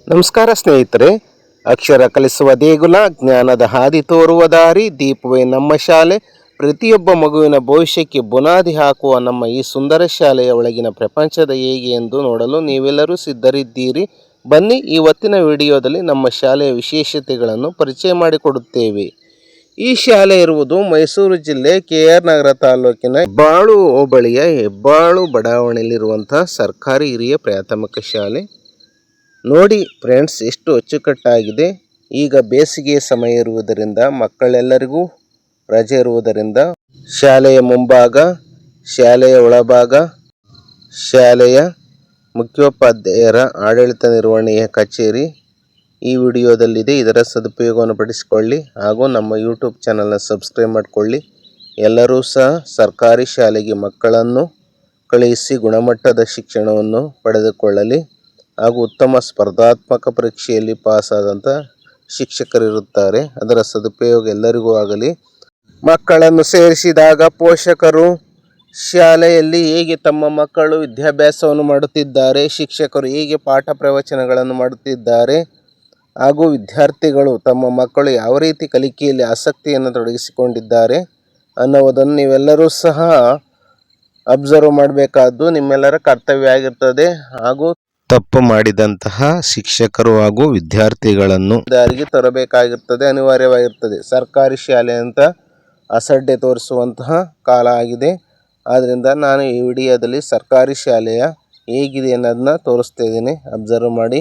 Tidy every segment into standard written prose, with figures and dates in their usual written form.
ನಮಸ್ಕಾರ ಸ್ನೇಹಿತರೆ. ಅಕ್ಷರ ಕಲಿಸುವ ದೇಗುಲ, ಜ್ಞಾನದ ಹಾದಿ ತೋರುವ ದಾರಿ, ದೀಪವೇ ನಮ್ಮ ಶಾಲೆ, ಪ್ರತಿಯೊಬ್ಬ ಮಗುವಿನ ಭವಿಷ್ಯಕ್ಕೆ ಬುನಾದಿ ಹಾಕುವ ನಮ್ಮ ಈ ಸುಂದರ ಶಾಲೆಯ ಒಳಗಿನ ಪ್ರಪಂಚದ ಹೇಗೆ ಎಂದು ನೋಡಲು ನೀವೆಲ್ಲರೂ ಸಿದ್ಧರಿದ್ದೀರಿ. ಬನ್ನಿ, ಇವತ್ತಿನ ವಿಡಿಯೋದಲ್ಲಿ ನಮ್ಮ ಶಾಲೆಯ ವಿಶೇಷತೆಗಳನ್ನು ಪರಿಚಯ ಮಾಡಿಕೊಡುತ್ತೇವೆ. ಈ ಶಾಲೆ ಇರುವುದು ಮೈಸೂರು ಜಿಲ್ಲೆ KR ನಗರ ತಾಲೂಕಿನ ಹೆಬ್ಬಾಳು ಹೋಬಳಿಯ ಹೆಬ್ಬಾಳು ಬಡಾವಣೆಯಲ್ಲಿರುವಂತಹ ಸರ್ಕಾರಿ ಹಿರಿಯ ಪ್ರಾಥಮಿಕ ಶಾಲೆ. ನೋಡಿ ಫ್ರೆಂಡ್ಸ್, ಎಷ್ಟು ಅಚ್ಚುಕಟ್ಟಾಗಿದೆ. ಈಗ ಬೇಸಿಗೆ ಸಮಯ ಇರುವುದರಿಂದ, ಮಕ್ಕಳೆಲ್ಲರಿಗೂ ರಜೆ ಇರುವುದರಿಂದ ಶಾಲೆಯ ಮುಂಭಾಗ, ಶಾಲೆಯ ಒಳಭಾಗ, ಶಾಲೆಯ ಮುಖ್ಯೋಪಾಧ್ಯಾಯರ ಆಡಳಿತ ನಿರ್ವಹಣೆಯ ಕಚೇರಿ ಈ ವಿಡಿಯೋದಲ್ಲಿದೆ. ಇದರ ಸದುಪಯೋಗವನ್ನು ಪಡಿಸಿಕೊಳ್ಳಿ ಹಾಗೂ ನಮ್ಮ ಯೂಟ್ಯೂಬ್ ಚಾನಲ್ನ ಸಬ್ಸ್ಕ್ರೈಬ್ ಮಾಡಿಕೊಳ್ಳಿ. ಎಲ್ಲರೂ ಸಹ ಸರ್ಕಾರಿ ಶಾಲೆಗೆ ಮಕ್ಕಳನ್ನು ಕಳುಹಿಸಿ ಗುಣಮಟ್ಟದ ಶಿಕ್ಷಣವನ್ನು ಪಡೆದುಕೊಳ್ಳಲಿ ಹಾಗೂ ಉತ್ತಮ ಸ್ಪರ್ಧಾತ್ಮಕ ಪರೀಕ್ಷೆಯಲ್ಲಿ ಪಾಸಾದಂಥ ಶಿಕ್ಷಕರಿರುತ್ತಾರೆ. ಅದರ ಸದುಪಯೋಗ ಎಲ್ಲರಿಗೂ ಆಗಲಿ. ಮಕ್ಕಳನ್ನು ಸೇರಿಸಿದಾಗ ಪೋಷಕರು ಶಾಲೆಯಲ್ಲಿ ಹೇಗೆ ತಮ್ಮ ಮಕ್ಕಳು ವಿದ್ಯಾಭ್ಯಾಸವನ್ನು ಮಾಡುತ್ತಿದ್ದಾರೆ, ಶಿಕ್ಷಕರು ಹೇಗೆ ಪಾಠ ಪ್ರವಚನಗಳನ್ನು ಮಾಡುತ್ತಿದ್ದಾರೆ ಹಾಗೂ ವಿದ್ಯಾರ್ಥಿಗಳು ತಮ್ಮ ಮಕ್ಕಳು ಯಾವ ರೀತಿ ಕಲಿಕೆಯಲ್ಲಿ ಆಸಕ್ತಿಯನ್ನು ತೊಡಗಿಸಿಕೊಂಡಿದ್ದಾರೆ ಅನ್ನುವುದನ್ನು ನೀವೆಲ್ಲರೂ ಸಹ ಅಬ್ಸರ್ವ್ ಮಾಡಬೇಕಾದ್ದು ನಿಮ್ಮೆಲ್ಲರ ಕರ್ತವ್ಯ ಆಗಿರ್ತದೆ. ಹಾಗೂ ತಪ್ಪು ಮಾಡಿದಂತಹ ಶಿಕ್ಷಕರು ಹಾಗೂ ವಿದ್ಯಾರ್ಥಿಗಳನ್ನು ದಾರಿಗೆ ತರಬೇಕಾಗಿರ್ತದೆ, ಅನಿವಾರ್ಯವಾಗಿರ್ತದೆ. ಸರ್ಕಾರಿ ಶಾಲೆ ಅಂತ ಅಸಡ್ಡೆ ತೋರಿಸುವಂತಹ ಕಾಲ ಆಗಿದೆ. ಆದ್ದರಿಂದ ನಾನು ಈ ವಿಡಿಯೋದಲ್ಲಿ ಸರ್ಕಾರಿ ಶಾಲೆಯ ಹೇಗಿದೆ ಅನ್ನೋದನ್ನ ತೋರಿಸ್ತಾ ಇದ್ದೀನಿ. ಅಬ್ಸರ್ವ್ ಮಾಡಿ.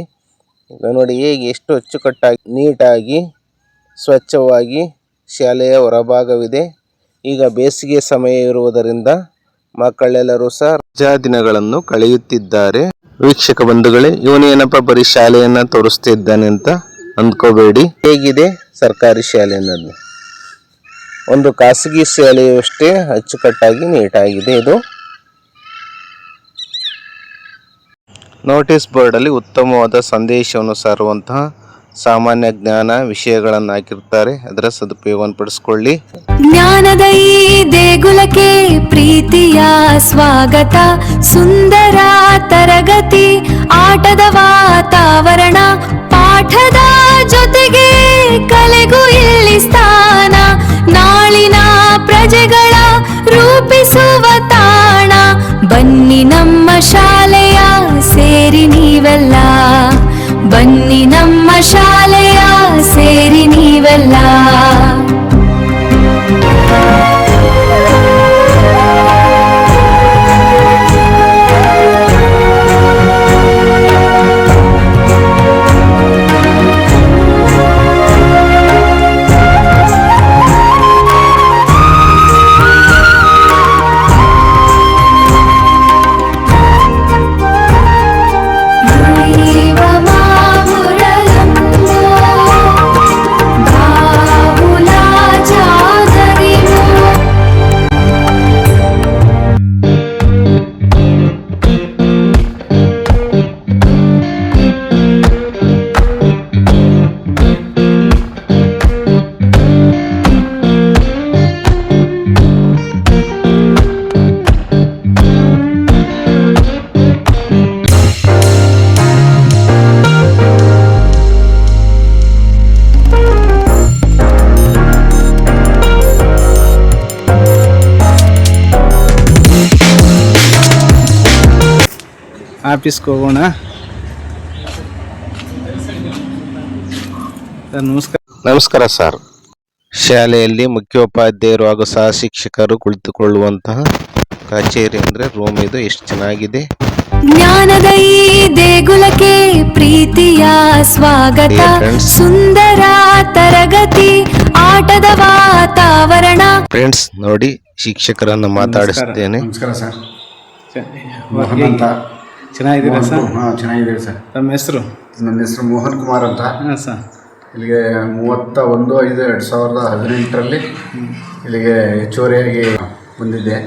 ಈಗ ನೋಡಿ ಹೇಗೆ ಎಷ್ಟು ಅಚ್ಚುಕಟ್ಟಾಗಿ ನೀಟಾಗಿ ಸ್ವಚ್ಛವಾಗಿ ಶಾಲೆಯ ಹೊರಭಾಗವಿದೆ. ಈಗ ಬೇಸಿಗೆ ಸಮಯ ಇರುವುದರಿಂದ ಮಕ್ಕಳೆಲ್ಲರೂ ಸಹ ರಜಾ ದಿನಗಳನ್ನು ಕಳೆಯುತ್ತಿದ್ದಾರೆ. ವೀಕ್ಷಕ ಬಂಧುಗಳೇ, ಇವನೇನಪ್ಪ ಬರೀ ಶಾಲೆಯನ್ನ ತೋರಿಸ್ತಿದ್ದಾನೆ ಅಂತ ಅಂದ್ಕೋಬೇಡಿ. ಹೇಗಿದೆ ಸರ್ಕಾರಿ ಶಾಲೆ ಅನ್ನೋದು, ಒಂದು ಖಾಸಗಿ ಶಾಲೆಯಷ್ಟೇ ಅಚ್ಚುಕಟ್ಟಾಗಿ ನೀಟಾಗಿದೆ. ಇದು ನೋಟಿಸ್ ಬೋರ್ಡಲ್ಲಿ ಉತ್ತಮವಾದ ಸಂದೇಶವನ್ನು ಸಾರುವಂತಹ ಸಾಮಾನ್ಯ ಜ್ಞಾನ ವಿಷಯಗಳನ್ನು ಹಾಕಿರ್ತಾರೆ. ಅದರ ಸದುಪಯೋಗವನ್ನು ಪಡಿಸ್ಕೊಳ್ಳಿ. ಜ್ಞಾನದ ಈ ದೇಗುಲಕ್ಕೆ ಪ್ರೀತಿಯ ಸ್ವಾಗತ, ಸುಂದರ ತರಗತಿ, ಆಟದ ವಾತಾವರಣ, ಪಾಠದ ಜೊತೆಗೆ ಕಲೆಗೂ ಇಲ್ಲಿ ಸ್ಥಾನ, ನಾಳಿನ ಪ್ರಜೆಗಳ ರೂಪಿಸುವ ತಾಣ. ಬನ್ನಿ ನಮ್ಮ ಶಾಲೆಯ ಸೇರಿ ನೀವೆಲ್ಲ, ಬನ್ನಿ ನಮ್ಮ ಶಾಲೆಯ ಸೇರಿ ನೀವೆಲ್ಲ. ಆಫೀಸ್ಗೆ ಹೋಗೋಣ. ನಮಸ್ಕಾರ. ನಮಸ್ಕಾರ ಸರ್. ಶಾಲೆಯಲ್ಲಿ ಮುಖ್ಯೋಪಾಧ್ಯಾಯರು ಹಾಗೂ ಸಹ ಶಿಕ್ಷಕರು ಕುಳಿತುಕೊಳ್ಳುವಂತಹ ಕಚೇರಿ ಅಂದ್ರೆ ರೂಮ್ ಇದು. ಎಷ್ಟು ಚೆನ್ನಾಗಿದೆ. ಜ್ಞಾನದ ಈ ದೇಗುಲಕ್ಕೆ ಪ್ರೀತಿಯ ಸ್ವಾಗತ, ಸುಂದರ ತರಗತಿ, ಆಟದ ವಾತಾವರಣ. ಫ್ರೆಂಡ್ಸ್ ನೋಡಿ, ಶಿಕ್ಷಕರನ್ನು ಮಾತಾಡಿಸ್ತೇನೆ. ನಮಸ್ಕಾರ ಸರ್. ಮೋಹನ್ ಅಂತ. ಚೆನ್ನಾಗಿದ್ದೀರಾ ಸರ್? ಹಾಂ, ಚೆನ್ನಾಗಿದ್ದೀವಿ ಸರ್. ತಮ್ಮ ಹೆಸರು? ನನ್ನ ಹೆಸರು ಮೋಹನ್ ಕುಮಾರ್ ಅಂತ. ಹಾಂ ಸರ್. ಇಲ್ಲಿಗೆ 31/5/2018 ಇಲ್ಲಿಗೆ ಹೆಚ್ಚುವರಿಯಾಗಿ ಬಂದಿದ್ದೆ.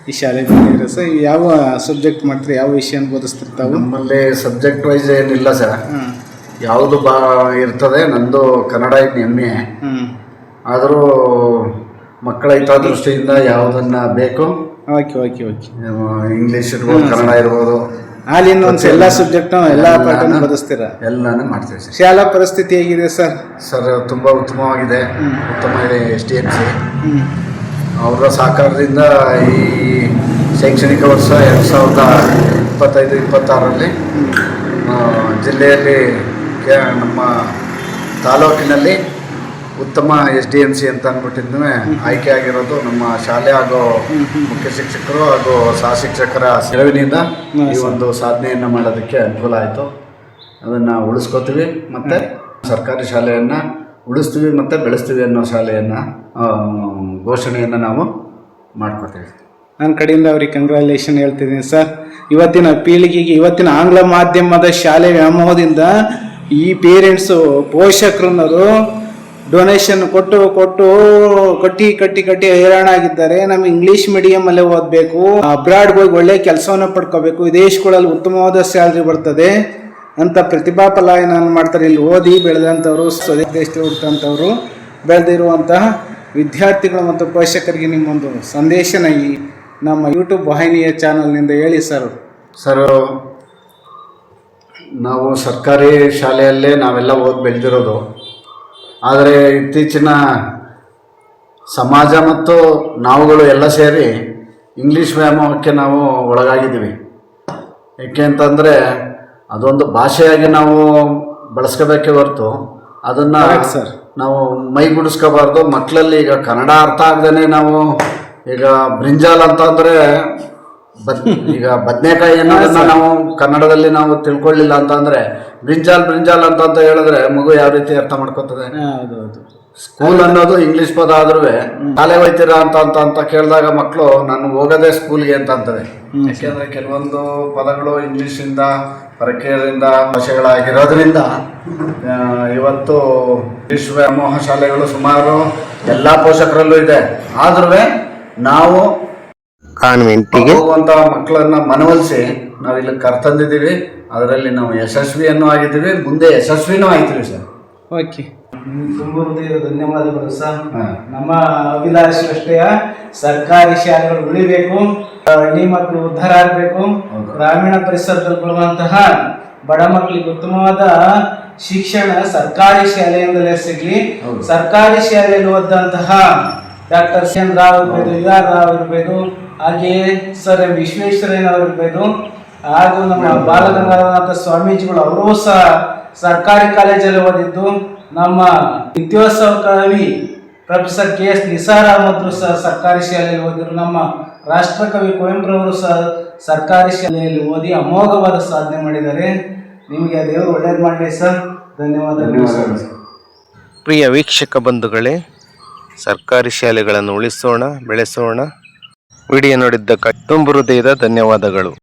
ಈ ಶಾಲೆ ಬಂದಿದ್ದೀರಾ ಸರ್? ಯಾವ ಸಬ್ಜೆಕ್ಟ್ ಮಾಡ್ತೀರಿ, ಯಾವ ವಿಷಯ ಬೋಧಿಸ್ತಿರ್ತಾವೆ? ನಮ್ಮಲ್ಲಿ ಸಬ್ಜೆಕ್ಟ್ ವೈಸ್ ಏನಿಲ್ಲ ಸರ್. ಯಾವುದು ಇರ್ತದೆ. ನಂದು ಕನ್ನಡ MA. ಆದರೂ ಮಕ್ಕಳ ಹಿತದೃಷ್ಟಿಯಿಂದ ಯಾವುದನ್ನು ಬೇಕು, ಓಕೆ ಓಕೆ ಓಕೆ. ಇಂಗ್ಲೀಷ್ ಇರ್ಬೋದು, ಕನ್ನಡ ಇರ್ಬೋದು, ಹಾಲಿನ ಒಂದು ಎಲ್ಲ ಸಬ್ಜೆಕ್ಟ್ ಎಲ್ಲ ಪಾಠ ಬೋಧಿಸ್ತೀರಾ? ಎಲ್ಲಾನು ಮಾಡ್ತೀವಿ ಸರ್. ಶಾಲಾ ಪರಿಸ್ಥಿತಿ ಹೇಗಿದೆ ಸರ್? ಸರ್ ತುಂಬ ಉತ್ತಮವಾಗಿದೆ. ಉತ್ತಮ SDMC ಅವರ ಸಹಕಾರದಿಂದ ಈ ಶೈಕ್ಷಣಿಕ ವರ್ಷ 2025-26ರಲ್ಲಿ ಜಿಲ್ಲೆಯಲ್ಲಿ ನಮ್ಮ ತಾಲೂಕಿನಲ್ಲಿ ಉತ್ತಮ SDMC ಅಂತ ಅಂದ್ಬಿಟ್ಟಿದ್ದು ಆಯ್ಕೆ ಆಗಿರೋದು ನಮ್ಮ ಶಾಲೆ ಹಾಗೂ ಮುಖ್ಯ ಶಿಕ್ಷಕರು ಹಾಗೂ ಸಹ ಶಿಕ್ಷಕರ ನೆರವಿನಿಂದ ಈ ಒಂದು ಸಾಧನೆಯನ್ನು ಮಾಡೋದಕ್ಕೆ ಅನುಕೂಲ ಆಯಿತು. ಅದನ್ನು ಉಳಿಸ್ಕೋತೀವಿ ಮತ್ತು ಸರ್ಕಾರಿ ಶಾಲೆಯನ್ನು ಉಳಿಸ್ತೀವಿ ಮತ್ತು ಬೆಳೆಸ್ತೀವಿ ಅನ್ನೋ ಶಾಲೆಯನ್ನು ಘೋಷಣೆಯನ್ನು ನಾವು ಮಾಡ್ಕೋತೀವಿ. ನನ್ನ ಕಡೆಯಿಂದ ಅವ್ರಿಗೆ ಕಂಗ್ರ್ಯಾಚುಲೇಷನ್ ಹೇಳ್ತಿದ್ದೀನಿ ಸರ್. ಇವತ್ತಿನ ಪೀಳಿಗೆಗೆ ಇವತ್ತಿನ ಆಂಗ್ಲ ಮಾಧ್ಯಮದ ಶಾಲೆ ವ್ಯಾಮೋಹದಿಂದ ಈ ಪೇರೆಂಟ್ಸು ಪೋಷಕರನ್ನರು ಡೊನೇಷನ್ ಕೊಟ್ಟು ಕಟ್ಟಿ ಹೈರಾಣಾಗಿದ್ದಾರೆ. ನಮಗೆ ಇಂಗ್ಲೀಷ್ ಮೀಡಿಯಮಲ್ಲೇ ಓದಬೇಕು, ಅಬ್ರಾಡ್ಗೆ ಹೋಗಿ ಒಳ್ಳೆ ಕೆಲಸವನ್ನು ಪಡ್ಕೋಬೇಕು, ವಿದೇಶಗಳಲ್ಲಿ ಉತ್ತಮವಾದ ಸ್ಯಾಲ್ರಿ ಬರ್ತದೆ ಅಂತ ಪ್ರತಿಭಾ ಪಲಾಯನ ಮಾಡ್ತಾರೆ. ಇಲ್ಲಿ ಓದಿ ಬೆಳೆದಂಥವ್ರು, ಸ್ವದೇಶದಲ್ಲಿ ಹುಟ್ಟಂಥವ್ರು, ಬೆಳೆದಿರುವಂತಹ ವಿದ್ಯಾರ್ಥಿಗಳು ಮತ್ತು ಪೋಷಕರಿಗೆ ನಿಮ್ಮೊಂದು ಸಂದೇಶನ ಈ ನಮ್ಮ ಯೂಟ್ಯೂಬ್ ವಾಹಿನಿಯ ಚಾನಲ್ನಿಂದ ಹೇಳಿ ಸರ್. ನಾವು ಸರ್ಕಾರಿ ಶಾಲೆಯಲ್ಲೇ ನಾವೆಲ್ಲ ಓದಿ ಬೆಳೆದಿರೋದು. ಆದರೆ ಇತ್ತೀಚಿನ ಸಮಾಜ ಮತ್ತು ನಾವುಗಳು ಎಲ್ಲ ಸೇರಿ ಇಂಗ್ಲೀಷ್ ವ್ಯಾಮೋಹಕ್ಕೆ ನಾವು ಒಳಗಾಗಿದ್ದೀವಿ. ಏಕೆ ಅಂತಂದರೆ ಅದೊಂದು ಭಾಷೆಯಾಗಿ ನಾವು ಬಳಸ್ಕೋಬೇಕೇ ಹೊರತು ಅದನ್ನು ನಾವು ಮೈಗೂಡಿಸ್ಕೋಬಾರ್ದು. ಮಕ್ಕಳಲ್ಲಿ ಈಗ ಕನ್ನಡ ಅರ್ಥ ಆಗದೇ ನಾವು ಈಗ ಬ್ರಿಂಜಾಲ್ ಅಂತಂದರೆ ಈಗ ಬದನೆಕಾಯಿ ಅನ್ನೋದನ್ನು ನಾವು ಕನ್ನಡದಲ್ಲಿ ನಾವು ತಿಳ್ಕೊಳ್ಳಿಲ್ಲ ಅಂತಂದರೆ ಬ್ರಿಂಜಾಲ್ ಅಂತ ಹೇಳಿದ್ರೆ ಮಗು ಯಾವ ರೀತಿ ಅರ್ಥ ಮಾಡ್ಕೋತದೆ? ಸ್ಕೂಲ್ ಅನ್ನೋದು ಇಂಗ್ಲೀಷ್ ಪದ ಆದ್ರೂ ಶಾಲೆ ಹೋಯ್ತೀರಾ ಅಂತ ಕೇಳಿದಾಗ ಮಕ್ಕಳು ನಾನು ಹೋಗೋದೇ ಸ್ಕೂಲ್ಗೆ ಅಂತ ಅಂತವೆ. ಯಾಕೆಂದರೆ ಕೆಲವೊಂದು ಪದಗಳು ಇಂಗ್ಲೀಷಿಂದ ಪರಕೀಯರಿಂದ ಭಾಷೆಗಳಾಗಿರೋದ್ರಿಂದ ಇವತ್ತು ಇಂಗ್ಲೀಷ್ ವ್ಯಾಮೋಹ ಶಾಲೆಗಳು ಸುಮಾರು ಎಲ್ಲ ಪೋಷಕರಲ್ಲೂ ಇದೆ. ಆದ್ರೂ ನಾವು ಕಾನ್ವೆಂಟಿಗೆ ಹೋಗುವಂಥ ಮಕ್ಕಳನ್ನ ಮನವೊಲಿಸಿ ನಾವು ಇಲ್ಲಿ ಕರ್ತಂದಿದ್ದೀವಿ. ಅದರಲ್ಲಿ ನಾವು ಯಶಸ್ವಿಯನ್ನು ಆಗಿದ್ದೀವಿ, ಮುಂದೆ ಯಶಸ್ವಿನೂ ಆಯ್ತೀವಿ ಸರ್. ಓಕೆ, ತುಂಬ ಹೃದಯದ ಧನ್ಯವಾದಗಳು ಸರ್. ನಮ್ಮ ಅಭಿಲಾಷೆ ಅಷ್ಟೇ, ಸರ್ಕಾರಿ ಶಾಲೆಗಳು ಉಳಿಬೇಕು, ಹಳ್ಳಿ ಮಕ್ಕಳು ಉದ್ಧಾರ ಆಗಬೇಕು, ಗ್ರಾಮೀಣ ಪರಿಸರದಲ್ಲಿ ಬರುವಂತಹ ಬಡ ಮಕ್ಕಳಿಗೆ ಉತ್ತಮವಾದ ಶಿಕ್ಷಣ ಸರ್ಕಾರಿ ಶಾಲೆಯಿಂದಲೇ ಸಿಗಲಿ. ಸರ್ಕಾರಿ ಶಾಲೆಯಲ್ಲಿ ಓದಂತಹ ಡಾಕ್ಟರ್ ಸಿ.ಎನ್. ರಾವ್ ಇರ್ಬೋದು, U.R. ರಾವ್ ಇರ್ಬೋದು, ಹಾಗೆಯೇ ಸರ್ ವಿಶ್ವೇಶ್ವರಯ್ಯನವರು ಇರ್ಬೋದು, ಹಾಗೂ ನಮ್ಮ ಬಾಲಗಂಗಾಧರನಾಥ ಸ್ವಾಮೀಜಿಗಳು ಅವರೂ ಸಹ ಸರ್ಕಾರಿ ಕಾಲೇಜಲ್ಲಿ ಓದಿದ್ದು. ನಮ್ಮ ನಿತ್ಯೋತ್ಸವ ಕವಿ ಪ್ರೊಫೆಸರ್ KS ನಿಸಾರ್ ಅಹಮದ್ರು ಸಹ ಸರ್ಕಾರಿ ಶಾಲೆಯಲ್ಲಿ ಓದಿದ್ರು. ನಮ್ಮ ರಾಷ್ಟ್ರಕವಿ ಕುವೆಂಪುರವರು ಸಹ ಸರ್ಕಾರಿ ಶಾಲೆಯಲ್ಲಿ ಓದಿ ಅಮೋಘವಾದ ಸಾಧನೆ ಮಾಡಿದ್ದಾರೆ. ನಿಮಗೆ ದೇವರು ಒಳ್ಳೇದು ಮಾಡಲಿ ಸರ್. ಧನ್ಯವಾದಗಳು. ಪ್ರಿಯ ವೀಕ್ಷಕ ಬಂಧುಗಳೇ, ಸರ್ಕಾರಿ ಶಾಲೆಗಳನ್ನು ಉಳಿಸೋಣ, ಬೆಳೆಸೋಣ. ವಿಡಿಯೋ ನೋಡಿದ್ದಕ್ಕೆ ತುಂಬ ಹೃದಯದ ಧನ್ಯವಾದಗಳು.